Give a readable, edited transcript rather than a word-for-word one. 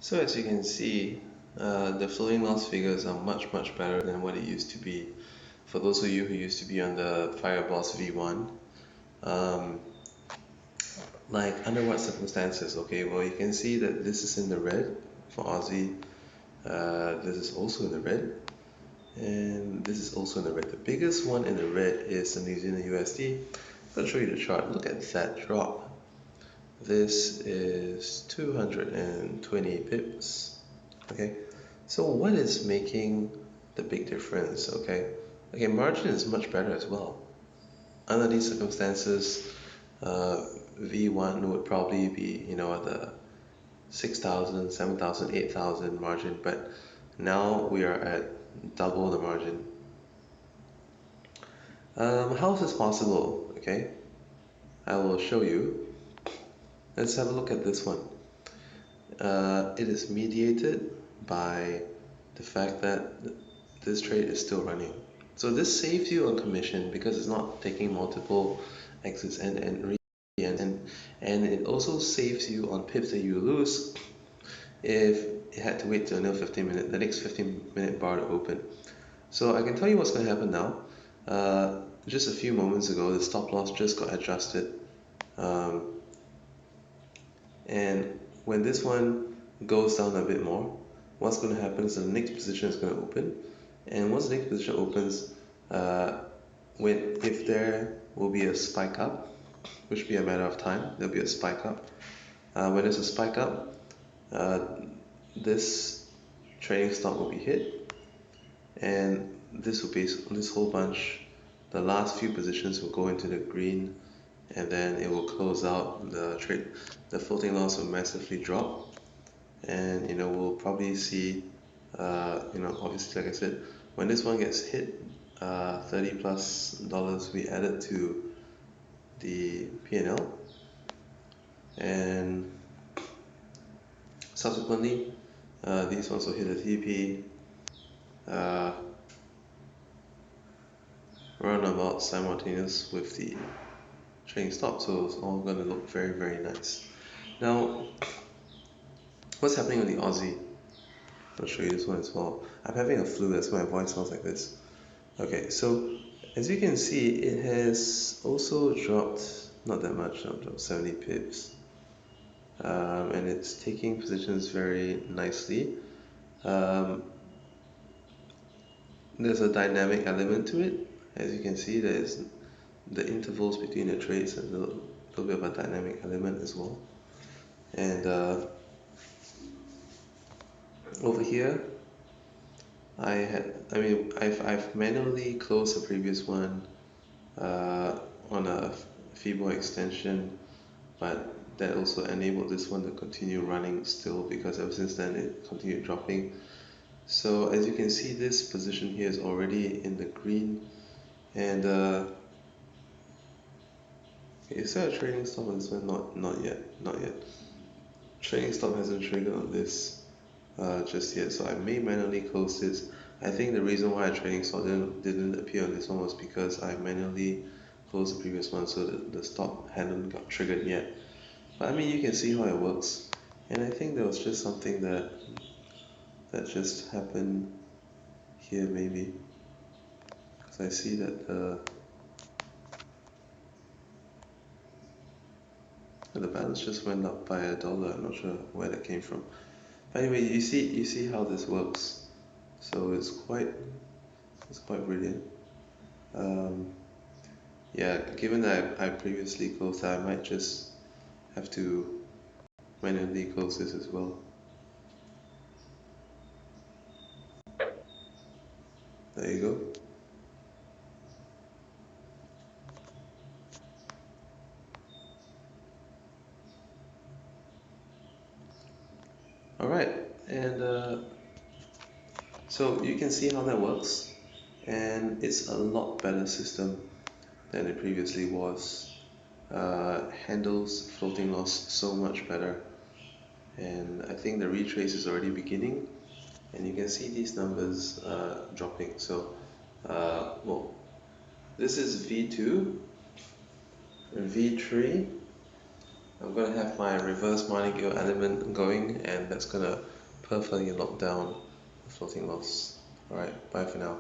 So as you can see, the floating loss figures are much better than what it used to be. For those of you who used to be on the FireBoss V1, um, like under what circumstances? Okay, well you can see that this is in the red for Aussie. This is also in the red, and this is also in the red. The biggest one in the red is the New Zealand USD. I'll show you the chart. Look at that drop. This is 220 pips. Okay, so what is making the big difference? Okay, margin is much better as well. Under these circumstances, V1 would probably be, at the 6,000, 7,000, 8,000 margin, but now we are at double the margin. How is this possible? Okay, I will show you. Let's have a look at this one. It is mediated by the fact that this trade is still running. So this saves you on commission because it's not taking multiple exits and it also saves you on pips that you lose if it had to wait till the next 15-minute bar to open. So I can tell you what's going to happen now. Just a few moments ago, the stop loss just got adjusted, and when this one goes down a bit more, what's going to happen is the next position is going to open, and once the next position opens, if there will be a spike up, which will be a matter of time, there'll be a spike up. When there's a spike up, this trading stop will be hit, and this whole bunch, the last few positions will go into the green, and then it will close out the trade. The floating loss will massively drop, and we'll probably see, obviously, like I said, when this one gets hit, $30+ we added to the P&L, and subsequently these ones will hit the TP around about simultaneous with the trading stop, so it's all going to look very nice. Now, what's happening with the Aussie? I'll show you this one as well. I'm having a flu, that's why my voice sounds like this. Okay, so as you can see, it has also dropped, not that much, dropped 70 pips. And it's taking positions very nicely. There's a dynamic element to it. As you can see, there's the intervals between the trades and a little bit of a dynamic element as well. And over here, I've manually closed the previous one on a FIBO extension, but that also enabled this one to continue running still, because ever since then it continued dropping. So as you can see, this position here is already in the green, and is there a trading stop on this one? Not yet. Trading stop hasn't triggered on this just yet, so I may manually close this. I think the reason why a trading stop didn't appear on this one was because I manually closed the previous one, so the stop hadn't got triggered yet. But I mean, you can see how it works, and I think there was just something that just happened here, maybe, because I see that the balance just went up by $1. I'm not sure where that came from. But anyway, you see how this works. So it's quite brilliant. Yeah, given that I previously closed that, I might just have to manually close this as well. There you go. Alright, and so you can see how that works, and it's a lot better system than it previously was. Handles floating loss so much better, and I think the retrace is already beginning, and you can see these numbers dropping. So well, this is V2, V3, I'm gonna have my reverse martingale element going, and that's gonna perfectly lock down the floating loss. Alright, bye for now.